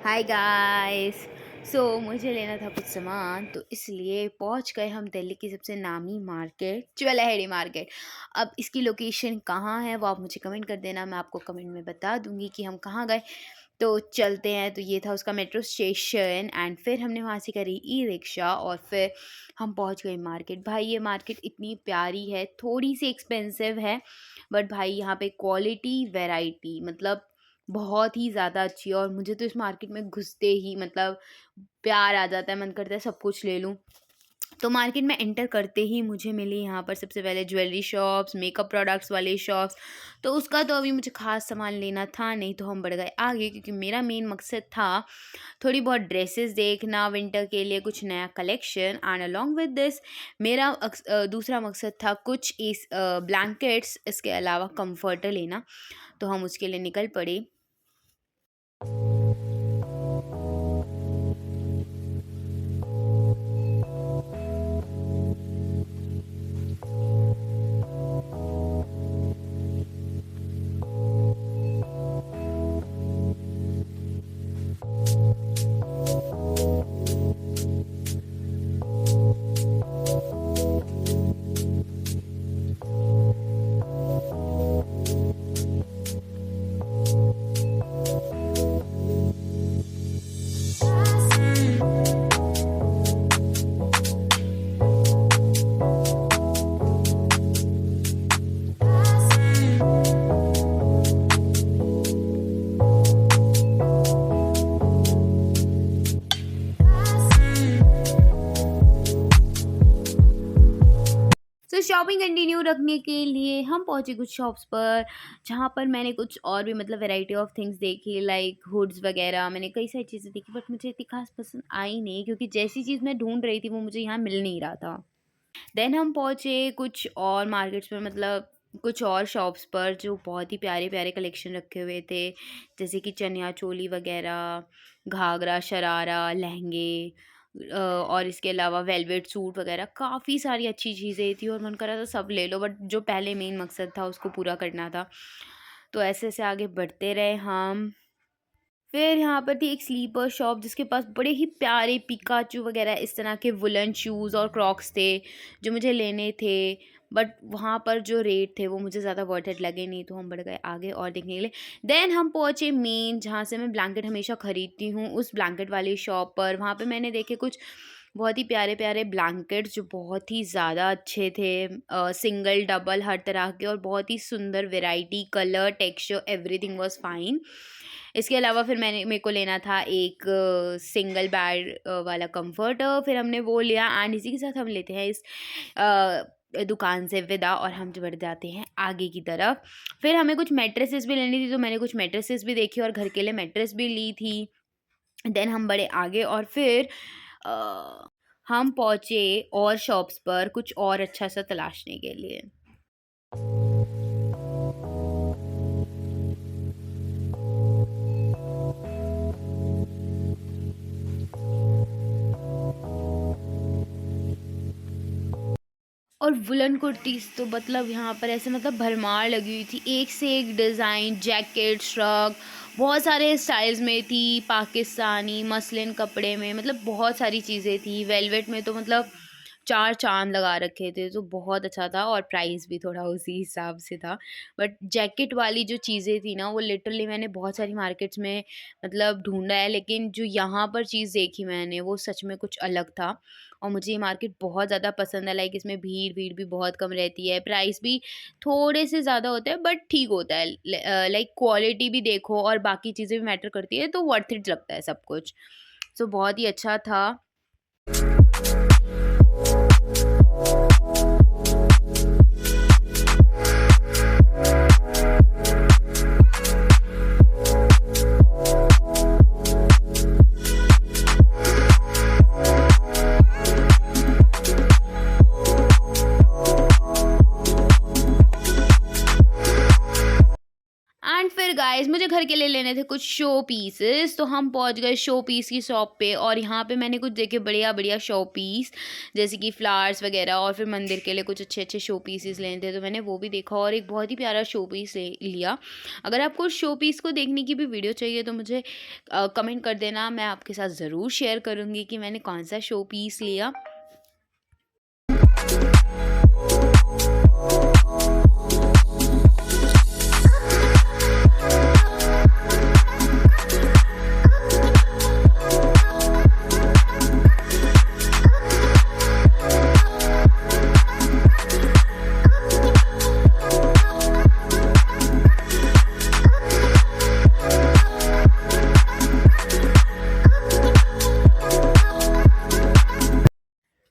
Hi guys. मुझे लेना था कुछ सामान, तो इसलिए पहुंच गए हम दिल्ली की सबसे नामी मार्केट ज्वेलरी मार्केट। अब इसकी लोकेशन कहाँ है वो आप मुझे कमेंट कर देना, मैं आपको कमेंट में बता दूंगी कि हम कहाँ गए। तो चलते हैं। तो ये था उसका मेट्रो स्टेशन एंड फिर हमने वहाँ से करी ई रिक्शा और फिर हम पहुँच गए मार्केट। भाई ये मार्केट इतनी प्यारी है, थोड़ी सी एक्सपेंसिव है बट भाई यहाँ पे क्वालिटी वैरायटी मतलब बहुत ही ज़्यादा अच्छी है। और मुझे तो इस मार्केट में घुसते ही मतलब प्यार आ जाता है, मन करता है सब कुछ ले लूँ। तो मार्केट में एंटर करते ही मुझे मिली यहाँ पर सबसे पहले ज्वेलरी शॉप्स, मेकअप प्रोडक्ट्स वाले शॉप्स। तो उसका तो अभी मुझे ख़ास सामान लेना था नहीं, तो हम बढ़ गए आगे क्योंकि मेरा मेन मकसद था थोड़ी बहुत ड्रेसेस देखना विंटर के लिए, कुछ नया collection. And along with this मेरा दूसरा मकसद था कुछ इस ब्लैंकेट्स, इसके अलावा कंफर्टर लेना। तो हम उसके लिए निकल पड़े। शॉपिंग कंटिन्यू रखने के लिए हम पहुंचे कुछ शॉप्स पर, जहां पर मैंने कुछ और भी मतलब वैरायटी ऑफ थिंग्स देखी, लाइक हुड्स वगैरह। मैंने कई सारी चीज़ें देखी बट मुझे इतनी खास पसंद आई नहीं क्योंकि जैसी चीज़ मैं ढूंढ रही थी वो मुझे यहाँ मिल नहीं रहा था। देन हम पहुंचे कुछ और मार्केट्स में, मतलब कुछ और शॉप्स पर जो बहुत ही प्यारे प्यारे कलेक्शन रखे हुए थे, जैसे कि चनिया चोली वगैरह, घाघरा शरारा, लहंगे, और इसके अलावा वेलवेट सूट वगैरह काफ़ी सारी अच्छी चीज़ें थी और मन कर रहा था सब ले लो, बट जो पहले मेन मकसद था उसको पूरा करना था। तो ऐसे ऐसे आगे बढ़ते रहे हम। फिर यहाँ पर थी एक स्लीपर शॉप जिसके पास बड़े ही प्यारे पिकाचू वगैरह इस तरह के वुलन शूज़ और क्रॉक्स थे जो मुझे लेने थे। बट वहाँ पर जो रेट थे वो मुझे ज़्यादा वर्थ इट लगे नहीं, तो हम बढ़ गए आगे और देखने के लिए। देन हम पहुँचे मेन जहाँ से मैं ब्लैंकेट हमेशा ख़रीदती हूँ, उस ब्लैंकेट वाली शॉप पर। वहाँ पे मैंने देखे कुछ बहुत ही प्यारे प्यारे ब्लैंकेट्स जो बहुत ही ज़्यादा अच्छे थे, सिंगल डबल हर तरह के, और बहुत ही सुंदर variety, colour, texture, everything was fine. इसके अलावा फिर मेरे को लेना था एक सिंगल बेड वाला कंफर्टर, फिर हमने वो लिया एंड इसी के साथ हम लेते हैं इस दुकान से विदा और हम बढ़ जाते हैं आगे की तरफ। फिर हमें कुछ मैट्रेसेस भी लेनी थी, तो मैंने कुछ मैट्रेसेस भी देखी और घर के लिए मैट्रेस भी ली थी। देन हम बढ़े आगे और फिर हम पहुँचे और शॉप्स पर कुछ और अच्छा सा तलाशने के लिए। और वुलन कुर्तीज़ तो मतलब यहाँ पर ऐसे मतलब भरमार लगी हुई थी, एक से एक डिज़ाइन, जैकेट, श्रग, बहुत सारे स्टाइल्स में थी, पाकिस्तानी, मसलिन कपड़े में, मतलब बहुत सारी चीज़ें थी। वेलवेट में तो मतलब 4 चाँद लगा रखे थे, तो बहुत अच्छा था और प्राइस भी थोड़ा उसी हिसाब से था। बट जैकेट वाली जो चीज़ें थी ना, वो लिटरली मैंने बहुत सारी मार्केट्स में मतलब ढूँढा है, लेकिन जो यहाँ पर चीज़ देखी मैंने, वो सच में कुछ अलग था और मुझे ये मार्केट बहुत ज़्यादा पसंद है। लाइक इसमें भीड़-वीड़ भी बहुत कम रहती है, प्राइस भी थोड़े से ज़्यादा होते हैं बट ठीक होता है। लाइक क्वालिटी भी देखो और बाकी चीज़ें भी मैटर करती है, तो वर्थ इट लगता है सब कुछ। सो बहुत ही अच्छा था। एंड फिर गाइस मुझे घर के लिए लेने लेने थे कुछ शो पीसेस, तो हम पहुँच गए शो पीस की शॉप पे और यहाँ पे मैंने कुछ देखे बढ़िया-बढ़िया शो पीस, जैसे कि फ्लावर्स वगैरह और फिर मंदिर के लिए कुछ अच्छे-अच्छे शो पीसेस लेने थे, तो मैंने वो भी देखा और एक बहुत ही प्यारा शो पीस ले लिया। अगर आपको शो पीस को देखने की भी वीडियो चाहिए तो मुझे कमेंट कर देना, मैं आपके साथ ज़रूर शेयर करूँगी कि मैंने कौन-सा शो पीस लिया।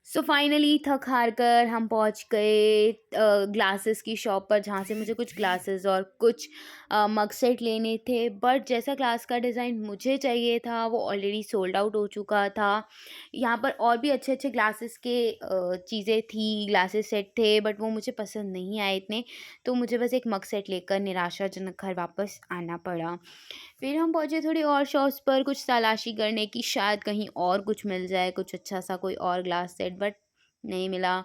सो फाइनली थक हार कर हम पहुंच गए ग्लासेस की शॉप पर, जहाँ से मुझे कुछ ग्लासेस और कुछ मग सेट लेने थे। बट जैसा ग्लास का डिज़ाइन मुझे चाहिए था वो ऑलरेडी सोल्ड आउट हो चुका था। यहाँ पर और भी अच्छे अच्छे ग्लासेस के चीज़ें थी, ग्लासेस सेट थे, बट वो मुझे पसंद नहीं आए इतने, तो मुझे बस एक मग सेट लेकर निराशाजनक घर वापस आना पड़ा। फिर हम पहुँचे थोड़ी और शॉप्स पर कुछ तलाशी करने की, शायद कहीं और कुछ मिल जाए, कुछ अच्छा सा कोई और ग्लास सेट, बट नहीं मिला।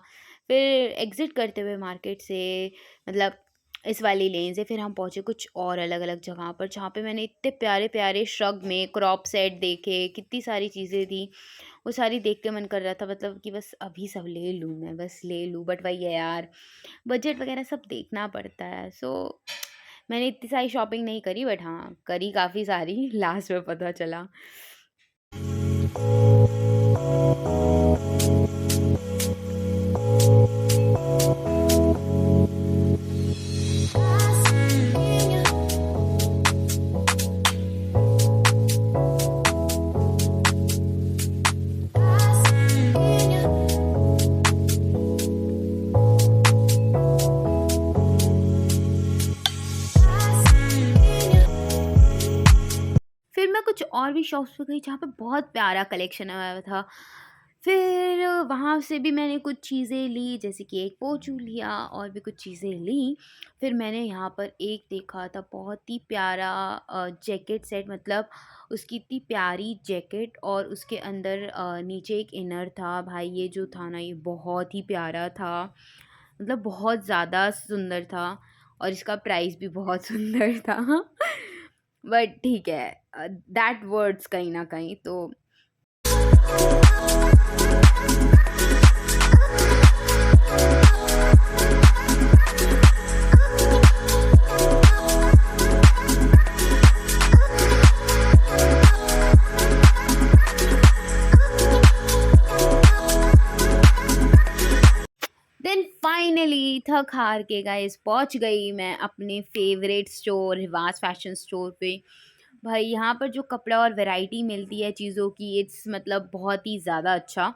फिर एग्ज़िट करते हुए मार्केट से, मतलब इस वाली लेन से, फिर हम पहुँचे कुछ और अलग-अलग जगह पर, जहाँ पे मैंने इतने प्यारे-प्यारे श्रग में क्रॉप सेट देखे, कितनी सारी चीज़ें थी। वो सारी देख के मन कर रहा था, मतलब कि बस अभी सब ले लूँ मैं, बस ले लूँ, बट वही है यार, बजट वगैरह सब देखना पड़ता है। सो मैंने इतनी सारी शॉपिंग नहीं करी, बट हाँ, करी काफ़ी सारी लास्ट में पता चला। फिर मैं कुछ और भी शॉप्स पे गई जहाँ पे बहुत प्यारा कलेक्शन आया हुआ था। फिर वहाँ से भी मैंने कुछ चीज़ें ली, जैसे कि एक पोंचू लिया और भी कुछ चीज़ें लीं। फिर मैंने यहाँ पर एक देखा था बहुत ही प्यारा जैकेट सेट, मतलब उसकी इतनी प्यारी जैकेट और उसके अंदर नीचे एक इनर था। भाई ये जो था ना, ये बहुत ही प्यारा था, मतलब बहुत ज़्यादा सुंदर था और इसका प्राइस भी बहुत सुंदर था। बट ठीक है, दैट वर्ड्स कहीं न कहीं तो। देन फाइनली थक हार के गाइस पहुंच गई मैं अपने फेवरेट स्टोर रिवाज फैशन स्टोर पे। भाई यहाँ पर जो कपड़ा और वैरायटी मिलती है चीज़ों की, इट्स मतलब बहुत ही ज़्यादा अच्छा।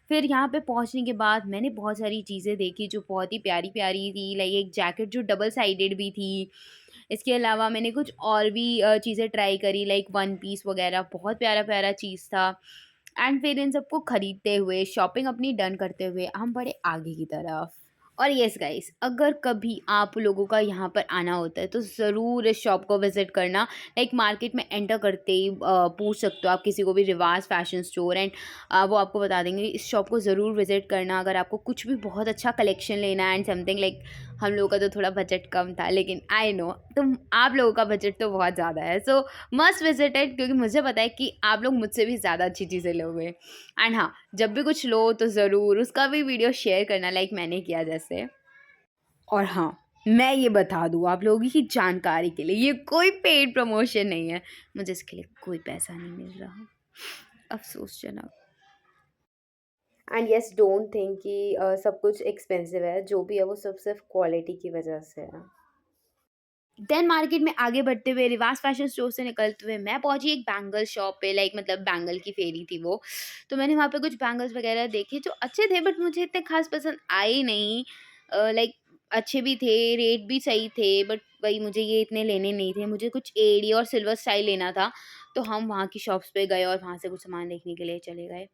फिर यहाँ पे पहुँचने के बाद मैंने बहुत सारी चीज़ें देखी जो बहुत ही प्यारी प्यारी थी, लाइक एक जैकेट जो डबल साइडेड भी थी। इसके अलावा मैंने कुछ और भी चीज़ें ट्राई करी, लाइक वन पीस वगैरह, बहुत प्यारा प्यारा चीज़ था। एंड फिर इन सबको खरीदते हुए, शॉपिंग अपनी डन करते हुए हम बढ़े आगे की तरफ। और येस गाइस, अगर कभी आप लोगों का यहाँ पर आना होता है तो ज़रूर इस शॉप को विज़िट करना। लाइक मार्केट में एंटर करते ही पूछ सकते हो आप किसी को भी, रिवाज फैशन स्टोर, एंड वो आपको बता देंगे। इस शॉप को ज़रूर विज़िट करना अगर आपको कुछ भी बहुत अच्छा कलेक्शन लेना है एंड समथिंग लाइक। हम लोगों का तो थोड़ा बजट कम था, लेकिन आई नो तुम आप लोगों का बजट तो बहुत ज़्यादा है, सो मस्ट विजिट इट, क्योंकि मुझे पता है कि आप लोग मुझसे भी ज़्यादा अच्छी चीज़ें लोगे। एंड हाँ, जब भी कुछ लो तो ज़रूर उसका भी वीडियो शेयर करना, लाइक मैंने किया जैसे। और हाँ, मैं ये बता दूँ आप लोगों की जानकारी के लिए, ये कोई पेड प्रमोशन नहीं है, मुझे इसके लिए कोई पैसा नहीं मिल रहा, अफ़सोसजनक। एंड येस, डोंट थिंक कि सब कुछ एक्सपेंसिव है, जो भी है वो सब सिर्फ क्वालिटी की वजह से है। देन मार्केट में आगे बढ़ते हुए, रिवाज फैशन स्टोर से निकलते हुए मैं पहुंची एक बैंगल शॉप पे, लाइक मतलब बैंगल की फेरी थी वो। तो मैंने वहाँ पे कुछ बैंगल्स वगैरह देखे जो अच्छे थे, बट मुझे इतने खास पसंद आए नहीं। लाइक अच्छे भी थे, रेट भी सही थे, बट वही मुझे ये इतने लेने नहीं थे, मुझे कुछ एडी और सिल्वर स्टाइल लेना था। तो हम वहाँ की शॉप्स पे गए और वहाँ से कुछ सामान देखने के लिए चले गए।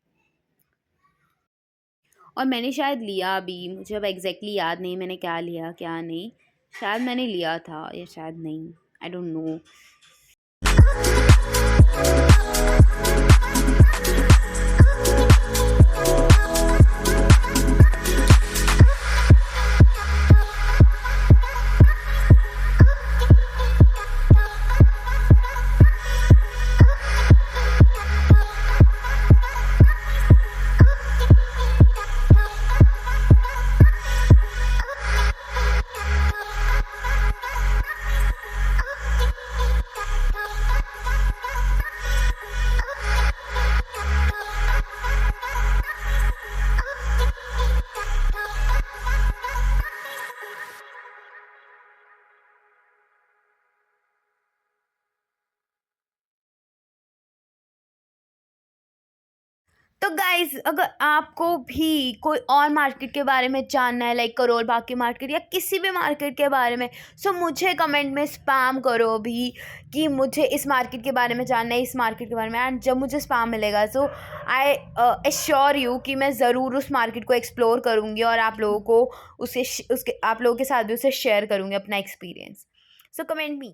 और मैंने शायद लिया भी, मुझे अब एग्जैक्टली याद नहीं मैंने क्या लिया क्या नहीं। शायद मैंने लिया था या शायद नहीं, आई डोंट नो। तो गाइस, अगर आपको भी कोई और मार्केट के बारे में जानना है, लाइक करोल बाग की मार्केट या किसी भी मार्केट के बारे में, सो मुझे कमेंट में स्पैम करो भी कि मुझे इस मार्केट के बारे में जानना है, इस मार्केट के बारे में। एंड जब मुझे स्पैम मिलेगा, सो आई एश्योर यू कि मैं ज़रूर उस मार्केट को एक्सप्लोर करूँगी और आप लोगों को उसके आप लोगों के साथ भी उसे शेयर करूँगी अपना experience. So comment me.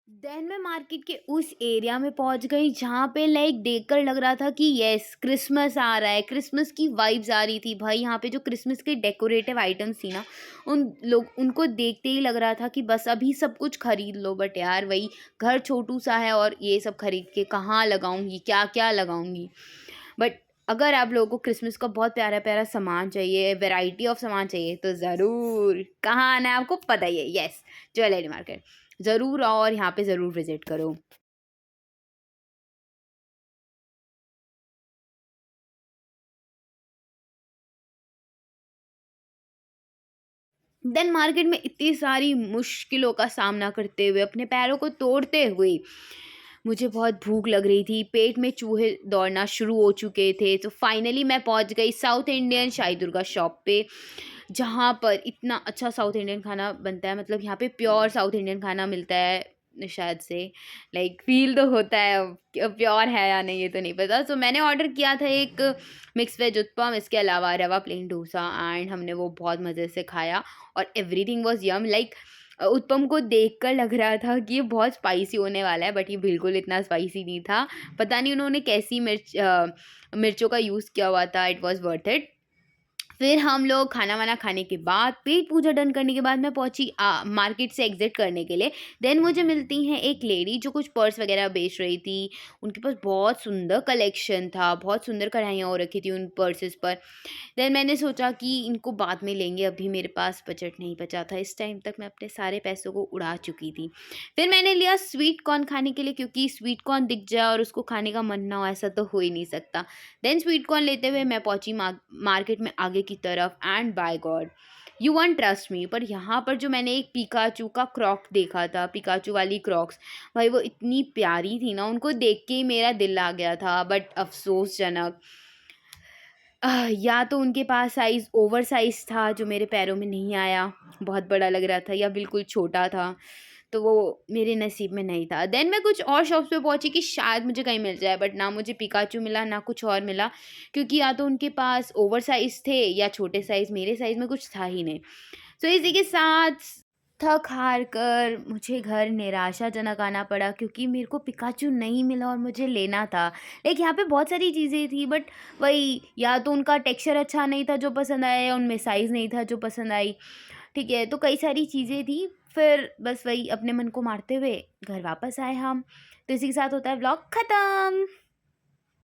Then मैं मार्केट के उस एरिया में पहुंच गई जहाँ पे लाइक देखकर लग रहा था कि यस, क्रिसमस आ रहा है, क्रिसमस की वाइब्स आ रही थी भाई। यहाँ पे जो क्रिसमस के डेकोरेटिव आइटम्स थी ना, उनको देखते ही लग रहा था कि बस अभी सब कुछ खरीद लो। बट यार वही, घर छोटू सा है और ये सब खरीद के कहाँ लगाऊंगी, क्या क्या लगाऊंगी। बट अगर आप लोगों को क्रिसमस का बहुत प्यारा प्यारा सामान चाहिए, वैरायटी ऑफ सामान चाहिए, तो ज़रूर कहाँ आना है आपको पता ही है, यस, ज्वेलरी मार्केट। ज़रूर आओ और यहाँ पे ज़रूर विज़िट करो। देन मार्केट में इतनी सारी मुश्किलों का सामना करते हुए, अपने पैरों को तोड़ते हुए, मुझे बहुत भूख लग रही थी, पेट में चूहे दौड़ना शुरू हो चुके थे। तो फाइनली मैं पहुंच गई साउथ इंडियन शाही दुर्गा शॉप पे, जहाँ पर इतना अच्छा साउथ इंडियन खाना बनता है। मतलब यहाँ पे प्योर साउथ इंडियन खाना मिलता है शायद से, लाइक फील तो होता है, अब प्योर है या नहीं ये तो नहीं पता। तो मैंने ऑर्डर किया था एक मिक्स वेज उत्पम, इसके अलावा रवा प्लेन डोसा, एंड हमने वो बहुत मज़े से खाया और everything was yum. Like uttapam को देखकर लग रहा था कि ये बहुत स्पाइसी होने वाला है, बट ये बिल्कुल इतना स्पाइसी नहीं था। पता नहीं उन्होंने कैसी मिर्चों का यूज़ किया हुआ था। It was worth it. फिर हम लोग खाना वाना खाने के बाद, पेट पूजा डन करने के बाद, मैं पहुंची मार्केट से एग्जिट करने के लिए। देन मुझे मिलती हैं एक लेडी जो कुछ पर्स वगैरह बेच रही थी। उनके पास बहुत सुंदर कलेक्शन था, बहुत सुंदर कढ़ाइयाँ हो रखी थी उन पर्सेस पर। देन मैंने सोचा कि इनको बाद में लेंगे, अभी मेरे पास बजट नहीं बचा था। इस टाइम तक मैं अपने सारे पैसों को उड़ा चुकी थी। फिर मैंने लिया स्वीट कॉर्न खाने के लिए, क्योंकि स्वीट कॉर्न दिख जाए और उसको खाने का मन ना हो, ऐसा तो हो ही नहीं सकता। देन स्वीट कॉर्न लेते हुए मैं पहुंची मार्केट में आगे की तरफ, and by god, you won't trust me, पर यहाँ पर जो मैंने एक पिकाचू का क्रॉक देखा था, पिकाचू वाली क्रॉक्स, भाई वो इतनी प्यारी थी ना, उनको देख के ही मेरा दिल आ गया था। बट अफसोसजनक, या तो उनके पास साइज़ ओवर साइज़ था जो मेरे पैरों में नहीं आया, बहुत बड़ा लग रहा था, या बिल्कुल छोटा था, तो वो मेरे नसीब में नहीं था। देन मैं कुछ और शॉप्स पे पहुँची कि शायद मुझे कहीं मिल जाए, बट ना मुझे पिकाचू मिला, ना कुछ और मिला, क्योंकि या तो उनके पास ओवर साइज़ थे या छोटे साइज़, मेरे साइज़ में कुछ था ही नहीं। सो इसी के साथ थक हार कर मुझे घर निराशाजनक आना पड़ा, क्योंकि मेरे को पिकाचू नहीं मिला और मुझे लेना था। लाइक यहाँ पे बहुत सारी चीज़ें थी, बट वही, या तो उनका टेक्सचर अच्छा नहीं था जो पसंद आया, या उनमें साइज़ नहीं था जो पसंद आई। ठीक है, तो कई सारी चीज़ें थी। फिर बस वही, अपने मन को मारते हुए घर वापस आए हम। तो इसी के साथ होता है व्लॉग ख़त्म।